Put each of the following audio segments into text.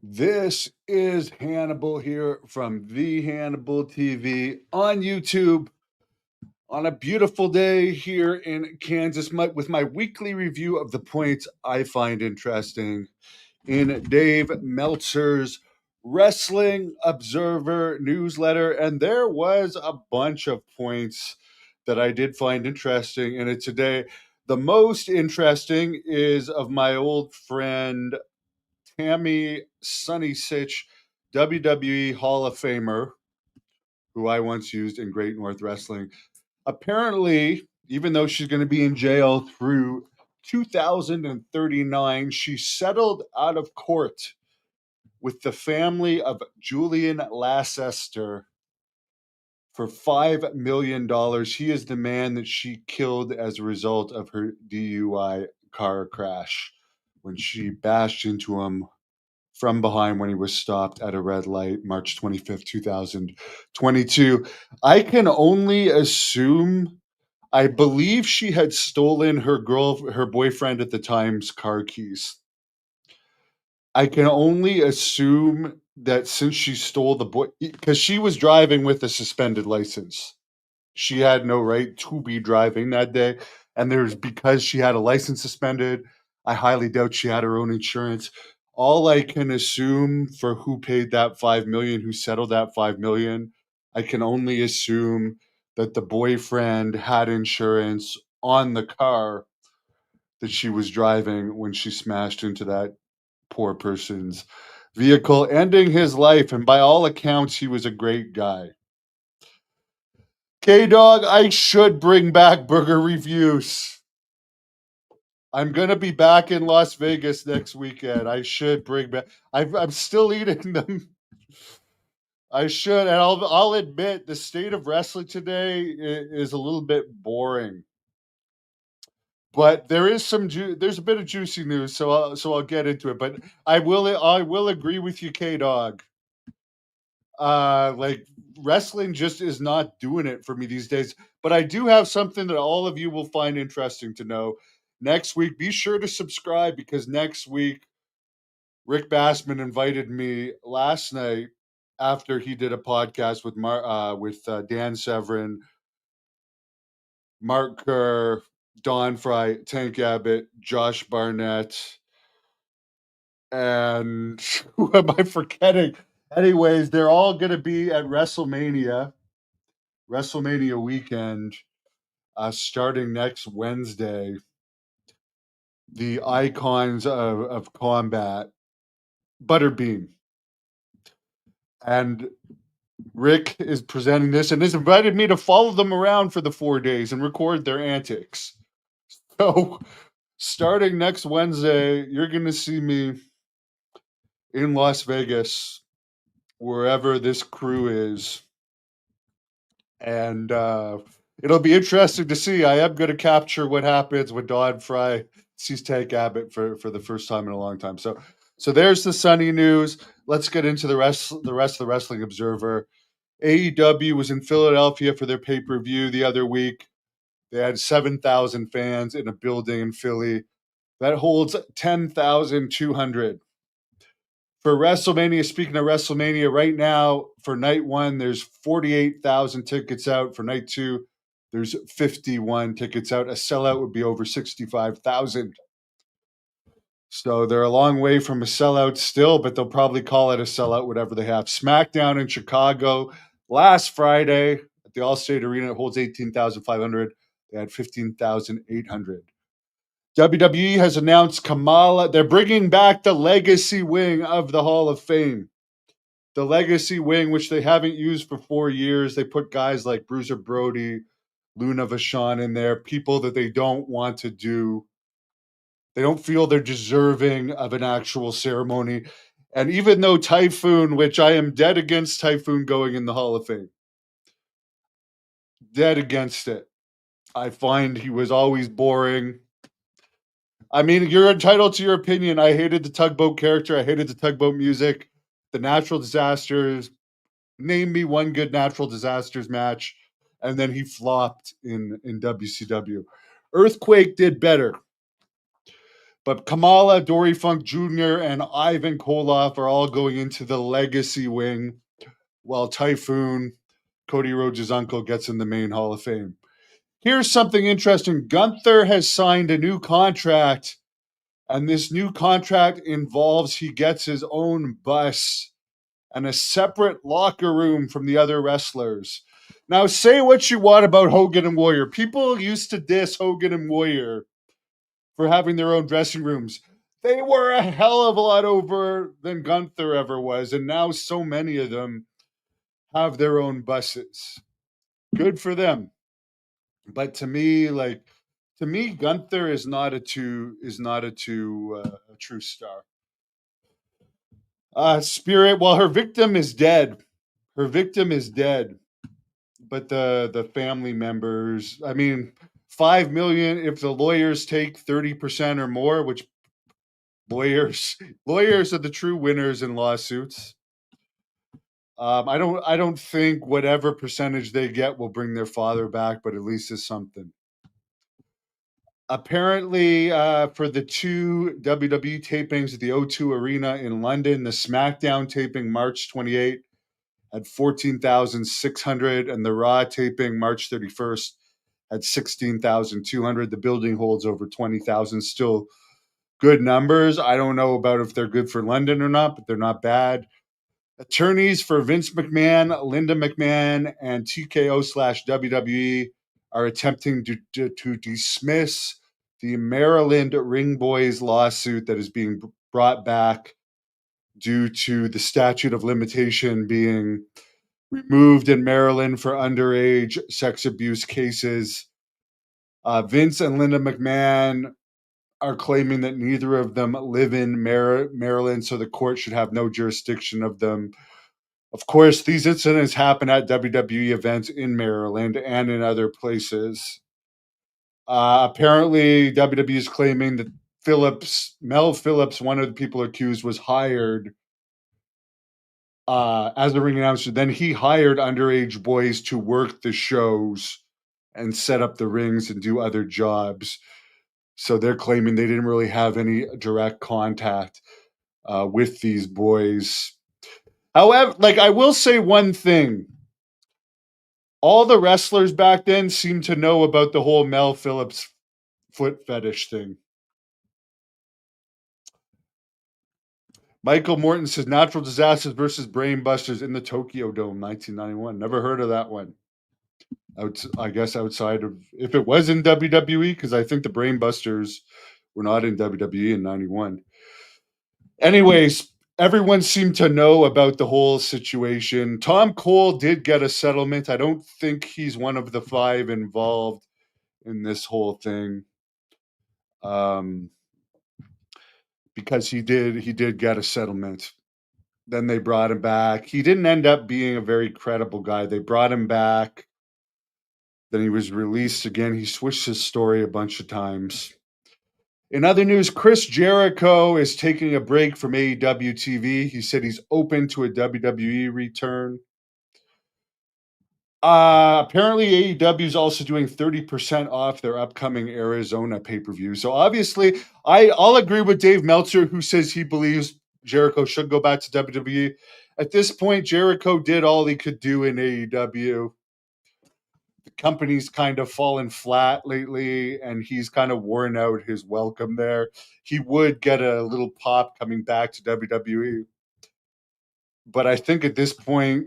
This is Hannibal here from the Hannibal TV on YouTube on a beautiful day here in Kansas with my weekly review of the points I find interesting in Dave Meltzer's Wrestling Observer newsletter. And there was a bunch of points that I did find interesting in it today. The most interesting is of my old friend Tammy Sunny Sitch, WWE Hall of Famer, who I once used in Great North Wrestling. Apparently, even though she's going to be in jail through 2039, she settled out of court with the family of Julian Leicester for $5 million. He is the man that she killed as a result of her DUI car crash when she bashed into him from behind when he was stopped at a red light, March 25th, 2022. I can only assume, I believe she had stolen her boyfriend at the time's car keys. I can only assume that since she stole because she was driving with a suspended license, she had no right to be driving that day. And because she had a license suspended, I highly doubt she had her own insurance. All I can assume for who paid that 5 million, who settled that 5 million, I can only assume that the boyfriend had insurance on the car that she was driving when she smashed into that poor person's vehicle, ending his life. And by all accounts, he was a great guy. K-Dog, I should bring back burger reviews. I'm going to be back in Las Vegas next weekend. I should bring back. I'm still eating them. I should, and I'll admit the state of wrestling today is a little bit boring. But there is there's a bit of juicy news, so I'll get into it. But I will agree with you, K-Dog. Like wrestling just is not doing it for me these days. But I do have something that all of you will find interesting to know. Next week, be sure to subscribe because next week, Rick Bassman invited me last night after he did a podcast with Dan Severin, Mark Kerr, Don Fry, Tank Abbott, Josh Barnett, and who am I forgetting? Anyways, they're all going to be at WrestleMania weekend, starting next Wednesday. The icons of combat, Butterbean. And Rick is presenting this and has invited me to follow them around for the 4 days and record their antics. So, starting next Wednesday, you're going to see me in Las Vegas, wherever this crew is. And it'll be interesting to see. I am going to capture what happens when Don Fry sees Tank Abbott for the first time in a long time. So there's the sunny news. Let's get into the rest of the Wrestling Observer. AEW was in Philadelphia for their pay-per-view the other week. They had 7,000 fans in a building in Philly. That holds 10,200. For WrestleMania, speaking of WrestleMania, right now for night one, there's 48,000 tickets out. For night two, there's 51 tickets out. A sellout would be over 65,000. So they're a long way from a sellout still, but they'll probably call it a sellout, whatever they have. SmackDown in Chicago last Friday at the Allstate Arena, it holds 18,500. They had 15,800. WWE has announced Kamala. They're bringing back the legacy wing of the Hall of Fame. The legacy wing, which they haven't used for 4 years. They put guys like Bruiser Brody, Luna Vachon in there, people that they don't want to do. They don't feel they're deserving of an actual ceremony. And even though Typhoon, which I am dead against Typhoon going in the Hall of Fame, dead against it. I find he was always boring. I mean, you're entitled to your opinion. I hated the tugboat character. I hated the tugboat music. The natural disasters. Name me one good natural disasters match. And then he flopped in WCW. Earthquake did better. But Kamala, Dory Funk Jr., and Ivan Koloff are all going into the legacy wing, while Typhoon, Cody Rhodes' uncle, gets in the main Hall of Fame. Here's something interesting. Gunther has signed a new contract, and this new contract involves he gets his own bus and a separate locker room from the other wrestlers. Now, say what you want about Hogan and Warrior. People used to diss Hogan and Warrior for having their own dressing rooms. They were a hell of a lot over than Gunther ever was, and now so many of them have their own buses. Good for them. But to me, Gunther is not a true star. Spirit, well, her victim is dead. Her victim is dead. But the family members, I mean, 5 million if the lawyers take 30% or more, which lawyers are the true winners in lawsuits. I don't think whatever percentage they get will bring their father back, but at least it's something. Apparently, for the two WWE tapings at the O2 Arena in London, the SmackDown taping March 28 at 14,600, and the Raw taping March 31st at 16,200. The building holds over 20,000. Still good numbers. I don't know about if they're good for London or not, but they're not bad. Attorneys for Vince McMahon, Linda McMahon, and TKO/WWE are attempting to dismiss the Maryland Ring Boys lawsuit that is being brought back due to the statute of limitation being removed in Maryland for underage sex abuse cases. Vince and Linda McMahon are claiming that neither of them live in Maryland, so the court should have no jurisdiction of them. Of course, these incidents happen at WWE events in Maryland and in other places. Apparently, WWE is claiming that Mel Phillips, one of the people accused, was hired as a ring announcer. Then he hired underage boys to work the shows and set up the rings and do other jobs. So they're claiming they didn't really have any direct contact with these boys. However, I will say one thing. All the wrestlers back then seemed to know about the whole Mel Phillips foot fetish thing. Michael Morton says Natural Disasters versus Brainbusters in the Tokyo Dome, 1991. Never heard of that one. I guess outside of, if it was in WWE, because I think the Brainbusters were not in WWE in 91. Anyways, everyone seemed to know about the whole situation. Tom Cole did get a settlement. I don't think he's one of the 5 involved in this whole thing. Because he did get a settlement. Then they brought him back. He didn't end up being a very credible guy. They brought him back. Then he was released again. He switched his story a bunch of times. In other news, Chris Jericho is taking a break from AEW TV. He said he's open to a WWE return. Apparently, AEW is also doing 30% off their upcoming Arizona pay-per-view. So obviously, I'll agree with Dave Meltzer, who says he believes Jericho should go back to WWE. At this point, Jericho did all he could do in AEW. The company's kind of fallen flat lately, and he's kind of worn out his welcome there. He would get a little pop coming back to WWE. But I think at this point,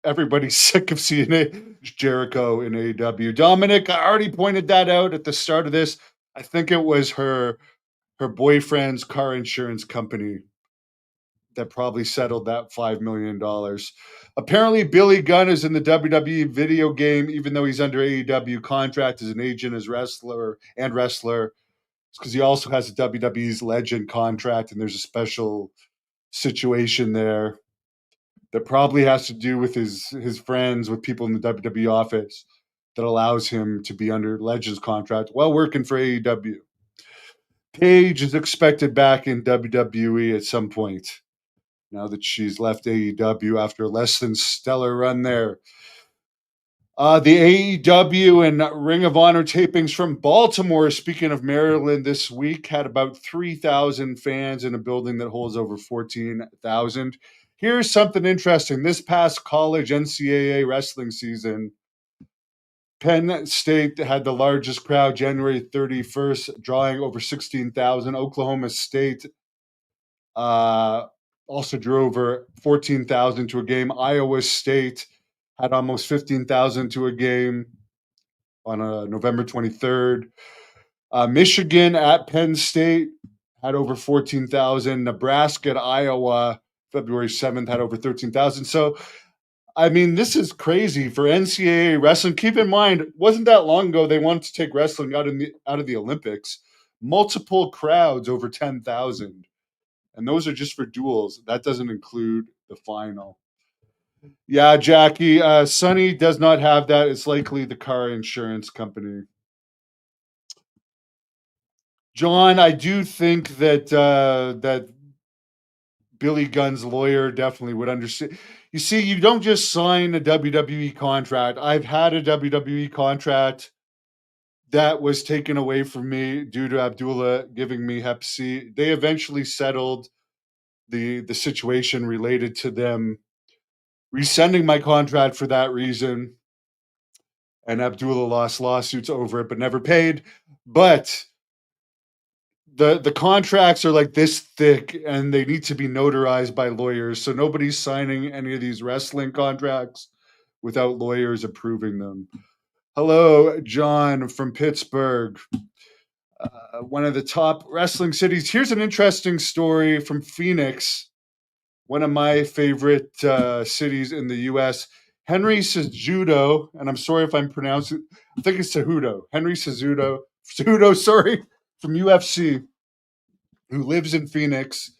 everybody's sick of seeing Jericho in AEW. Dominic, I already pointed that out at the start of this. I think it was her boyfriend's car insurance company that probably settled that $5 million. Apparently, Billy Gunn is in the WWE video game, even though he's under AEW contract as an agent, as wrestler. It's because he also has a WWE's Legend contract, and there's a special situation there that probably has to do with his friends, with people in the WWE office, that allows him to be under Legends contract while working for AEW. Paige is expected back in WWE at some point, now that she's left AEW after a less than stellar run there. The AEW and Ring of Honor tapings from Baltimore, speaking of Maryland, this week had about 3,000 fans in a building that holds over 14,000. Here's something interesting. This past college NCAA wrestling season, Penn State had the largest crowd January 31st, drawing over 16,000. Oklahoma State uh, also drew over 14,000 to a game. Iowa State had almost 15,000 to a game on November 23rd. Michigan at Penn State had over 14,000. Nebraska at Iowa, February 7th, had over 13,000. So, I mean, this is crazy for NCAA wrestling. Keep in mind, it wasn't that long ago they wanted to take wrestling out of the Olympics. Multiple crowds over 10,000. And those are just for duels. That doesn't include the final. Yeah, Jackie. Sonny does not have that. It's likely the car insurance company. John, I do think that that Billy Gunn's lawyer definitely would understand. You see, you don't just sign a WWE contract. I've had a WWE contract that was taken away from me due to Abdullah giving me Hep C. They eventually settled the situation related to them rescinding my contract for that reason. And Abdullah lost lawsuits over it, but never paid. But the contracts are like this thick and they need to be notarized by lawyers. So nobody's signing any of these wrestling contracts without lawyers approving them. Hello, John from Pittsburgh, one of the top wrestling cities. Here's an interesting story from Phoenix, one of my favorite cities in the U.S. Henry Cejudo, and I'm sorry if I'm pronouncing, I think it's Cejudo. Henry Cejudo, sorry, from UFC, who lives in Phoenix,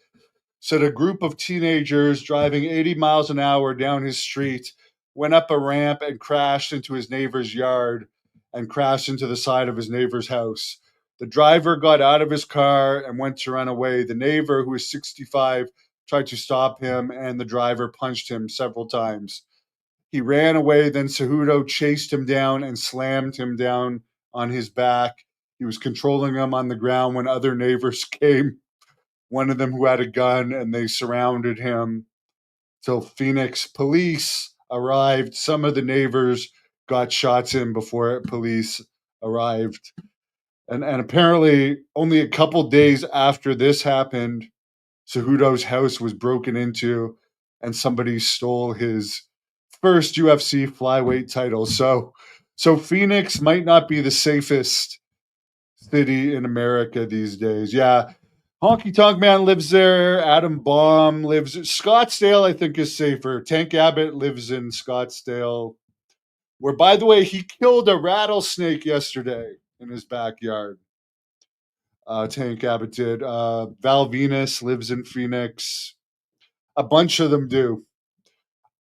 said a group of teenagers driving 80 miles an hour down his street went up a ramp and crashed into his neighbor's yard and crashed into the side of his neighbor's house. The driver got out of his car and went to run away. The neighbor, who is 65, tried to stop him, and the driver punched him several times. He ran away. Then Cejudo chased him down and slammed him down on his back. He was controlling him on the ground when other neighbors came, one of them who had a gun, and they surrounded him till Phoenix police arrived. Some of the neighbors got shots in before police arrived. And apparently, only a couple days after this happened, Cejudo's house was broken into and somebody stole his first UFC flyweight title. So Phoenix might not be the safest city in America these days. Yeah. Honky Tonk Man lives there. Adam Baum lives. Scottsdale, I think, is safer. Tank Abbott lives in Scottsdale, where, by the way, he killed a rattlesnake yesterday in his backyard. Tank Abbott did. Val Venus lives in Phoenix. A bunch of them do.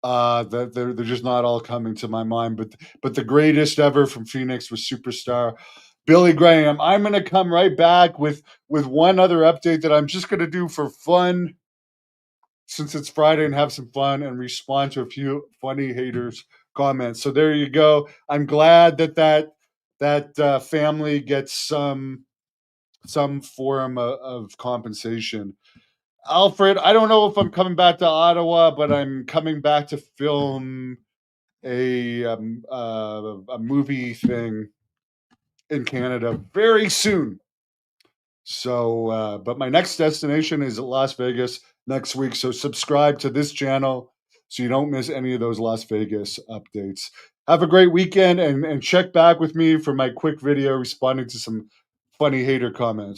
They're just not all coming to my mind. But the greatest ever from Phoenix was Superstar Billy Graham. I'm going to come right back with one other update that I'm just going to do for fun, since it's Friday, and have some fun and respond to a few funny haters' comments. So there you go. I'm glad that family gets some form of compensation. Alfred, I don't know if I'm coming back to Ottawa, but I'm coming back to film a movie thing in Canada very soon. So, but my next destination is Las Vegas next week. So subscribe to this channel so you don't miss any of those Las Vegas updates. Have a great weekend, and check back with me for my quick video responding to some funny hater comments.